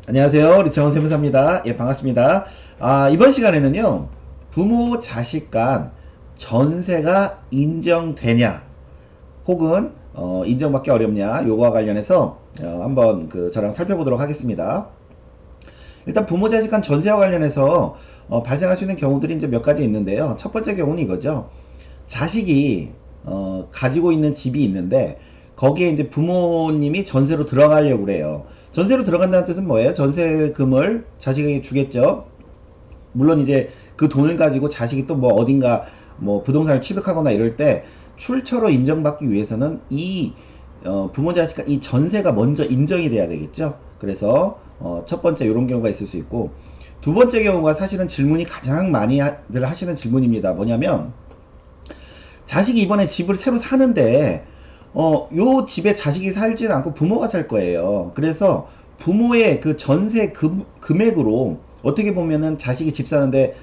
안녕하세요. 리청원 세무사입니다. 예, 반갑습니다. 이번 시간에는요, 부모 자식 간 전세가 인정되냐, 혹은, 인정받기 어렵냐, 요거와 관련해서, 한번 저랑 살펴보도록 하겠습니다. 일단 부모 자식 간 전세와 관련해서, 발생할 수 있는 경우들이 이제 몇 가지 있는데요. 첫 번째 경우는 이거죠. 자식이, 가지고 있는 집이 있는데, 거기에 이제 부모님이 전세로 들어가려고 그래요. 전세로 들어간다는 뜻은 뭐예요? 전세금을 자식에게 주겠죠. 물론 이제 그 돈을 가지고 자식이 또 뭐 어딘가 뭐 부동산을 취득하거나 이럴 때 출처로 인정받기 위해서는 이 부모 자식 이 전세가 먼저 인정이 돼야 되겠죠. 그래서 첫 번째 이런 경우가 있을 수 있고, 두 번째 경우가 사실은 질문이 가장 많이들 하시는 질문입니다. 뭐냐면 자식이 이번에 집을 새로 사는데 요 집에 자식이 살지는 않고 부모가 살 거예요. 그래서 부모의 그 전세 금액으로 어떻게 보면은 자식이 집 사는데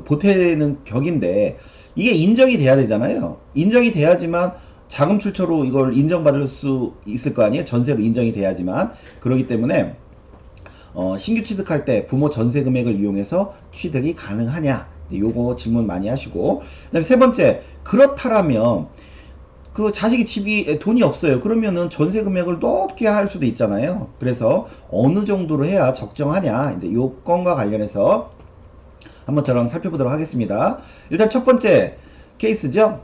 보태는 격인데, 이게 인정이 돼야 되잖아요. 인정이 돼야지만 자금 출처로 이걸 인정받을 수 있을 거 아니에요. 전세로 인정이 돼야지만. 그렇기 때문에 신규 취득할 때 부모 전세 금액을 이용해서 취득이 가능하냐, 요거 질문 많이 하시고, 그 다음에 세 번째, 그렇다라면 그 자식이 집이 돈이 없어요. 그러면은 전세 금액을 높게 할 수도 있잖아요. 그래서 어느 정도로 해야 적정하냐, 이제 요건과 관련해서 한번 저랑 살펴보도록 하겠습니다. 일단 첫 번째 케이스죠.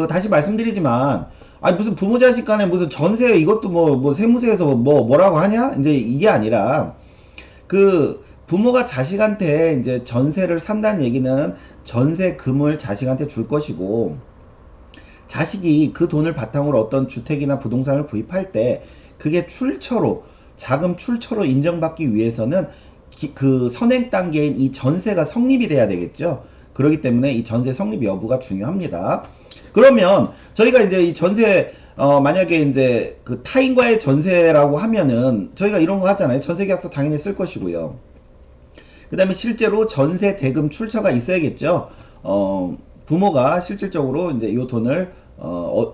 다시 말씀드리지만, 아니 무슨 부모 자식 간에 무슨 전세, 이것도 뭐 세무서에서 뭐라고 하냐, 이제 이게 아니라, 부모가 자식한테 이제 전세를 산다는 얘기는 전세금을 자식한테 줄 것이고, 자식이 그 돈을 바탕으로 어떤 주택이나 부동산을 구입할 때 그게 출처로, 자금 출처로 인정받기 위해서는 그 선행 단계인 이 전세가 성립이 돼야 되겠죠. 그렇기 때문에 이 전세 성립 여부가 중요합니다. 그러면 저희가 이제 이 전세, 만약에 이제 그 타인과의 전세라고 하면은 저희가 이런 거 하잖아요. 전세계약서 당연히 쓸 것이고요. 그 다음에 실제로 전세 대금 출처가 있어야겠죠. 부모가 실질적으로 이제 이 돈을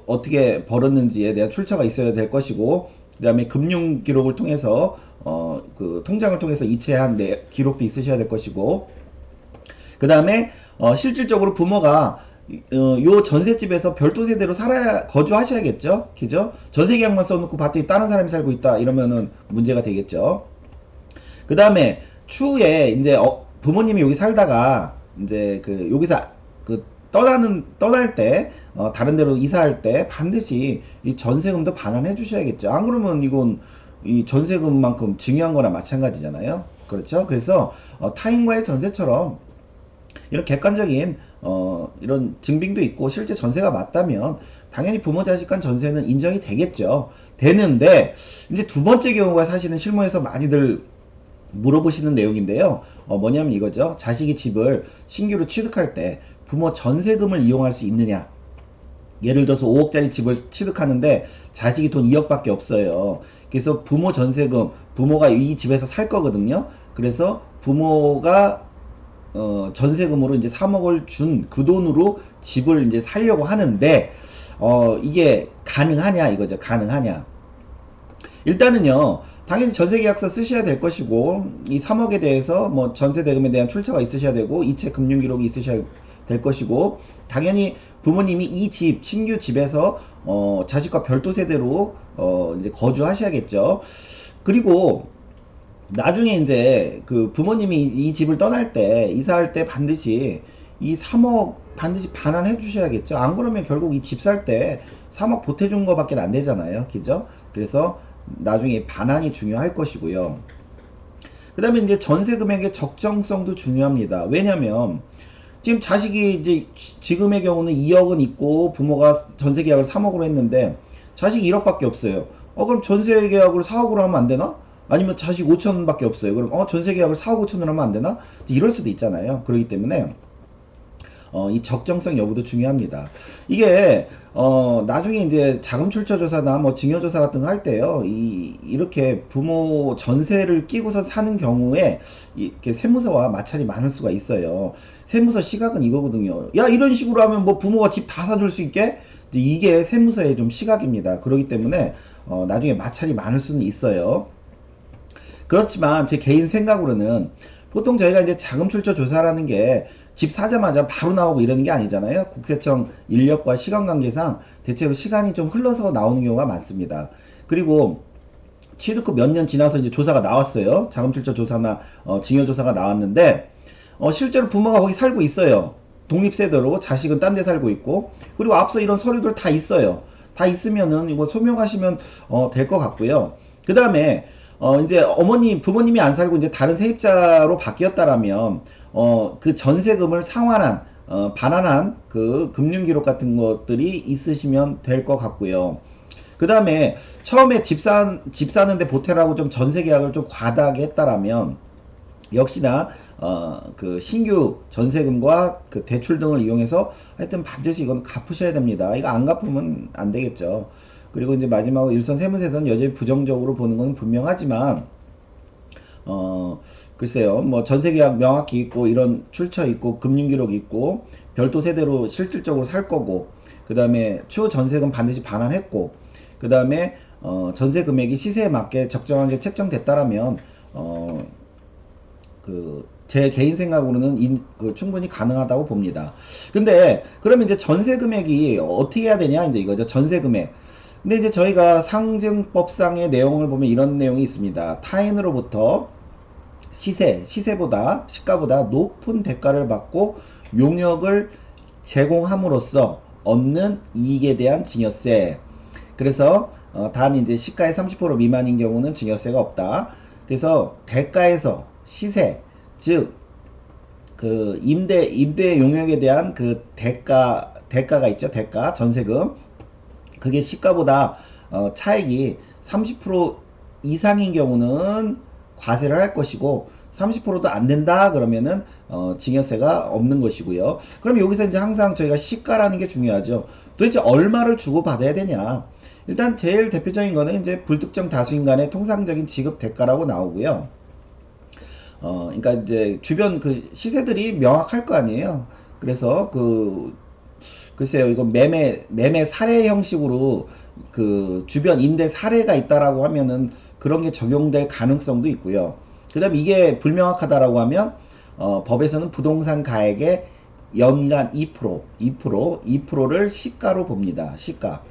떻게 벌었는지에 대한 출처가 있어야 될 것이고, 그 다음에 금융 기록을 통해서 그 통장을 통해서 이체한 기록도 있으셔야 될 것이고, 그 다음에 실질적으로 부모가 요 전셋집에서 별도 세대로 살아야, 거주하셔야겠죠. 그죠? 전세계약만 써놓고 밭에 다른 사람이 살고 있다 이러면은 문제가 되겠죠. 그 다음에 추후에 이제 부모님이 여기 살다가 이제 여기서 떠날 때, 다른 데로 이사할 때 반드시 이 전세금도 반환해 주셔야겠죠. 안 그러면 이건 이 전세금만큼 중요한 거나 마찬가지잖아요. 그렇죠? 그래서 타인과의 전세처럼 이런 객관적인 이런 증빙도 있고 실제 전세가 맞다면 당연히 부모 자식 간 전세는 인정이 되겠죠. 되는데 이제 두 번째 경우가 사실은 실무에서 많이들 물어보시는 내용인데요. 뭐냐면 이거죠. 자식이 집을 신규로 취득할 때 부모 전세금을 이용할 수 있느냐. 예를 들어서 5억짜리 집을 취득하는데 자식이 돈 2억밖에 없어요. 그래서 부모 전세금, 부모가 이 집에서 살 거거든요. 그래서 부모가 전세금으로 이제 3억을 준 그 돈으로 집을 이제 살려고 하는데, 이게 가능하냐 이거죠. 가능하냐. 일단은요, 당연히 전세계약서 쓰셔야 될 것이고, 이 3억에 대해서 뭐 전세대금에 대한 출처가 있으셔야 되고, 이체 금융기록이 있으셔야 될 것이고, 당연히 부모님이 이 집, 신규 집에서 자식과 별도 세대로 이제 거주하셔야겠죠. 그리고 나중에 이제 그 부모님이 이 집을 떠날 때, 이사할 때 반드시 이 3억 반드시 반환해 주셔야겠죠. 안 그러면 결국 이 집 살 때 3억 보태준 거밖에 안 되잖아요. 그죠? 그래서 나중에 반환이 중요할 것이고요. 그 다음에 이제 전세 금액의 적정성도 중요합니다. 왜냐면 지금 자식이 이제 지금의 경우는 2억은 있고 부모가 전세 계약을 3억으로 했는데 자식이 1억밖에 없어요. 그럼 전세 계약을 4억으로 하면 안 되나? 아니면 자식 5천밖에 없어요. 그럼 전세 계약을 4억 5천으로 하면 안 되나? 이럴 수도 있잖아요. 그렇기 때문에 이 적정성 여부도 중요합니다. 이게 나중에 이제 자금 출처 조사나 뭐 증여 조사 같은 거 할 때요, 이렇게 부모 전세를 끼고서 사는 경우에 이렇게 세무서와 마찰이 많을 수가 있어요. 세무서 시각은 이거거든요. 야, 이런 식으로 하면 뭐 부모가 집 다 사줄 수 있게? 이게 세무서의 좀 시각입니다. 그렇기 때문에 나중에 마찰이 많을 수는 있어요. 그렇지만 제 개인 생각으로는 보통 저희가 이제 자금 출처 조사라는 게 집 사자마자 바로 나오고 이러는 게 아니잖아요. 국세청 인력과 시간 관계상 대체로 시간이 좀 흘러서 나오는 경우가 많습니다. 그리고 취득 후 몇 년 지나서 이제 조사가 나왔어요. 자금 출처 조사나 증여 조사가 나왔는데 실제로 부모가 거기 살고 있어요. 독립세대로 자식은 딴 데 살고 있고, 그리고 앞서 이런 서류들 다 있어요. 다 있으면은 이거 소명하시면 될 것 같고요. 그 다음에 이제 부모님이 안 살고 이제 다른 세입자로 바뀌었다라면 그 전세금을 상환한 반환한 그 금융기록 같은 것들이 있으시면 될 것 같고요. 그 다음에 처음에 집 사는데 보태라고 좀 전세 계약을 좀 과다하게 했다라면 역시나 그 신규 전세금과 그 대출 등을 이용해서 하여튼 반드시 이건 갚으셔야 됩니다. 이거 안 갚으면 안 되겠죠. 그리고 이제 마지막으로 일선 세무세에서는 여전히 부정적으로 보는 건 분명하지만 글쎄요, 뭐 전세계약 명확히 있고 이런 출처 있고 금융기록 있고 별도 세대로 실질적으로 살 거고, 그 다음에 추후 전세금 반드시 반환했고, 그 다음에 전세 금액이 시세에 맞게 적정하게 책정됐다라면 제 개인 생각으로는 충분히 가능하다고 봅니다. 근데 그러면 이제 전세 금액이 어떻게 해야 되냐 이제 이거죠. 전세 금액. 근데 이제 저희가 상증법상의 내용을 보면 이런 내용이 있습니다. 타인으로부터 시가보다 높은 대가를 받고 용역을 제공함으로써 얻는 이익에 대한 증여세. 그래서 단 이제 시가의 30% 미만인 경우는 증여세가 없다. 그래서 대가에서 시세, 즉 그 임대 용역에 대한 그 대가가 있죠. 대가, 전세금. 그게 시가보다 차익이 30% 이상인 경우는 과세를 할 것이고, 30%도 안 된다 그러면은 증여세가 없는 것이고요. 그럼 여기서 이제 항상 저희가 시가라는 게 중요하죠. 도대체 얼마를 주고 받아야 되냐? 일단 제일 대표적인 거는 이제 불특정 다수인 간의 통상적인 지급 대가라고 나오고요. 그러니까 이제 주변 그 시세들이 명확할 거 아니에요. 그래서 글쎄요, 이거 매매 사례 형식으로 그 주변 임대 사례가 있다라고 하면은 그런 게 적용될 가능성도 있고요. 그 다음에 이게 불명확하다라고 하면 법에서는 부동산 가액의 연간 2%를 시가로 봅니다. 시가.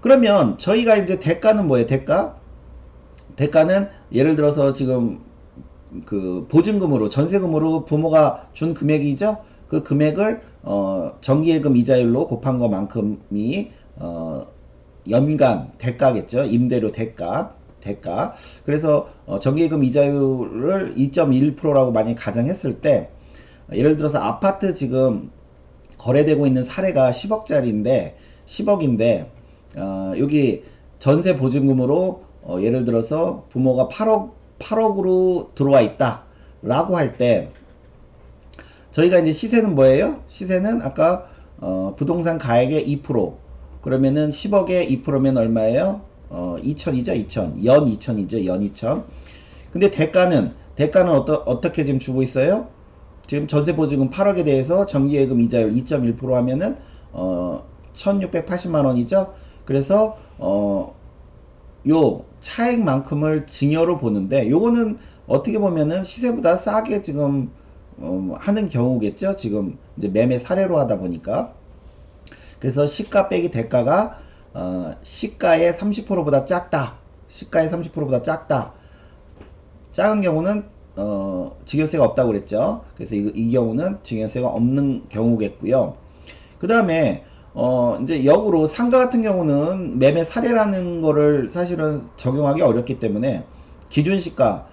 그러면 저희가 이제 대가는 뭐예요? 대가는 예를 들어서 지금 그 보증금으로 전세금으로 부모가 준 금액이죠. 그 금액을 정기예금 이자율로 곱한 것만큼이 연간 대가겠죠. 임대료 대가. 그래서 정기예금 이자율을 2.1%라고 만약에 가정했을 때, 예를 들어서 아파트 지금 거래되고 있는 사례가 10억인데 여기 전세 보증금으로 예를 들어서 부모가 8억으로 들어와 있다 라고 할 때, 저희가 이제 시세는 뭐예요? 시세는 아까 부동산 가액의 2%, 그러면은 10억에 2%면 얼마예요? 2천이죠. 2천. 연 2천이죠. 연 2천. 근데 대가는 어떻게 지금 주고 있어요? 지금 전세 보증금 8억에 대해서 정기예금 이자율 2.1% 하면은 1680만 원이죠. 그래서 요 차액만큼을 증여로 보는데, 요거는 어떻게 보면은 시세보다 싸게 지금 하는 경우겠죠. 지금 이제 매매 사례로 하다 보니까. 그래서 시가 빼기 대가가 시가의 30%보다 작다. 시가의 30%보다 작다. 작은 경우는 증여세가 없다고 그랬죠. 그래서 이 경우는 증여세가 없는 경우겠고요. 그 다음에 이제 역으로 상가 같은 경우는 매매 사례라는 거를 사실은 적용하기 어렵기 때문에 기준 시가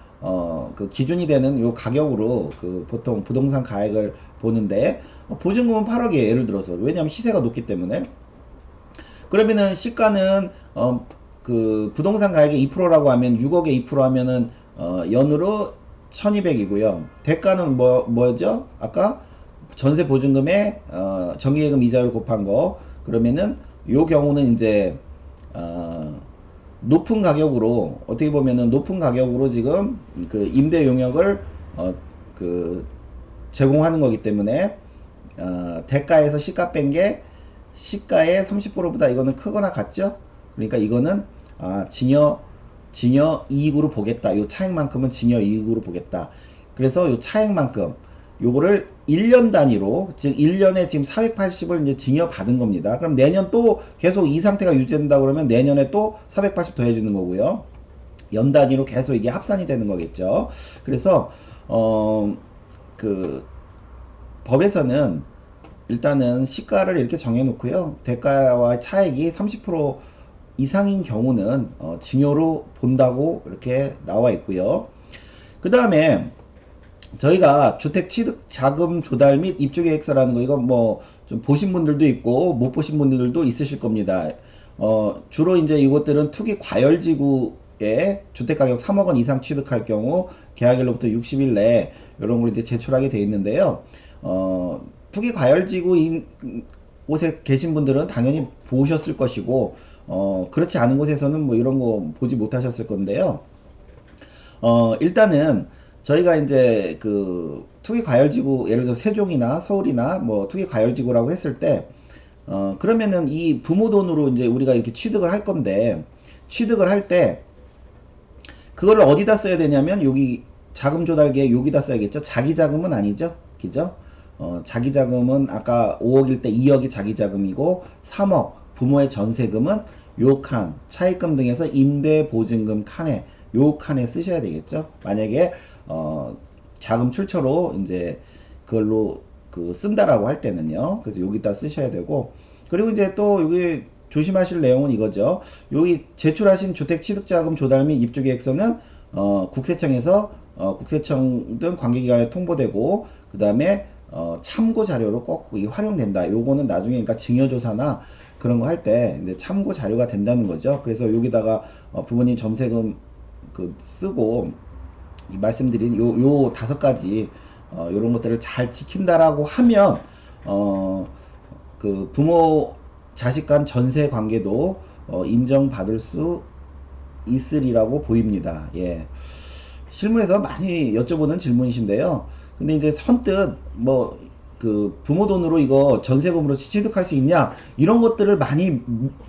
그 기준이 되는 요 가격으로 그 보통 부동산 가액을 보는데, 보증금은 8억이에요. 예를 들어서. 왜냐하면 시세가 높기 때문에. 그러면은 시가는 그 부동산 가액의 2%라고 하면 6억에 2% 하면은 연으로 1200이고요. 대가는 뭐죠? 아까 전세 보증금에 정기예금 이자율 곱한 거. 그러면은 요 경우는 이제 높은 가격으로, 어떻게 보면은 높은 가격으로 지금 그 임대 용역을 그 제공하는 거기 때문에 대가에서 시가 뺀 게 시가의 30%보다 이거는 크거나 같죠. 그러니까 이거는 증여 이익으로 보겠다. 요 차액만큼은 증여 이익으로 보겠다. 그래서 요 차액만큼 요거를 1년 단위로, 즉 1년에 지금 480을 이제 증여 받은 겁니다. 그럼 내년 또 계속 이 상태가 유지된다 그러면 내년에 또 480 더해 주는 거고요. 연 단위로 계속 이게 합산이 되는 거겠죠. 그래서 그 법에서는 일단은 시가를 이렇게 정해 놓고요. 대가와 차액이 30% 이상인 경우는 증여로 본다고 이렇게 나와 있고요. 그 다음에 저희가 주택 취득 자금 조달 및 입주 계획서라는 거, 이거 뭐 좀 보신 분들도 있고 못 보신 분들도 있으실 겁니다. 주로 이제 이것들은 투기 과열지구에 주택 가격 3억 원 이상 취득할 경우 계약일로부터 60일 내에 이런 걸 이제 제출하게 돼 있는데요. 투기 과열지구인 곳에 계신 분들은 당연히 보셨을 것이고, 그렇지 않은 곳에서는 뭐 이런 거 보지 못하셨을 건데요. 일단은 저희가 이제 그 투기 과열지구, 예를 들어 세종이나 서울이나 뭐 투기 과열지구라고 했을 때, 그러면은 이 부모 돈으로 이제 우리가 이렇게 취득을 할 건데, 취득을 할 때, 그거를 어디다 써야 되냐면, 여기 자금 조달계에 여기다 써야겠죠? 자기 자금은 아니죠? 그죠? 자기 자금은 아까 5억일 때 2억이 자기 자금이고, 3억, 부모의 전세금은 요 칸, 차입금 등에서 임대보증금 칸에, 요 칸에 쓰셔야 되겠죠? 만약에, 자금 출처로 이제 그걸로 그 쓴다라고 할 때는요. 그래서 여기다 쓰셔야 되고, 그리고 이제 또 여기 조심하실 내용은 이거죠. 여기 제출하신 주택 취득자금 조달 및 입주계획서는 국세청에서 국세청 등 관계기관에 통보되고, 그 다음에 참고 자료로 꼭 활용된다. 요거는 나중에 그러니까 증여조사나 그런 거 할 때 참고 자료가 된다는 거죠. 그래서 여기다가 부모님 점세금 그 쓰고 이 말씀드린 요 5가지 요런 것들을 잘 지킨다라고 하면 그 부모 자식 간 전세 관계도 인정받을 수 있으리라고 보입니다. 예. 실무에서 많이 여쭤보는 질문이신데요. 근데 이제 선뜻 뭐 그 부모 돈으로 이거 전세금으로 취득할 수 있냐 이런 것들을 많이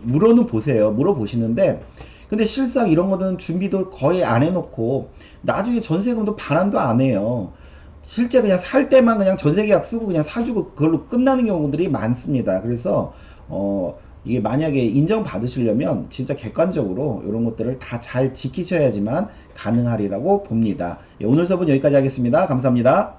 물어는 보세요. 물어보시는데, 근데 실상 이런 거는 준비도 거의 안 해놓고 나중에 전세금도 반환도 안 해요. 실제 그냥 살 때만 그냥 전세계약 쓰고 그냥 사주고 그걸로 끝나는 경우들이 많습니다. 그래서 이게 만약에 인정받으시려면 진짜 객관적으로 이런 것들을 다 잘 지키셔야지만 가능하리라고 봅니다. 예, 오늘 수업은 여기까지 하겠습니다. 감사합니다.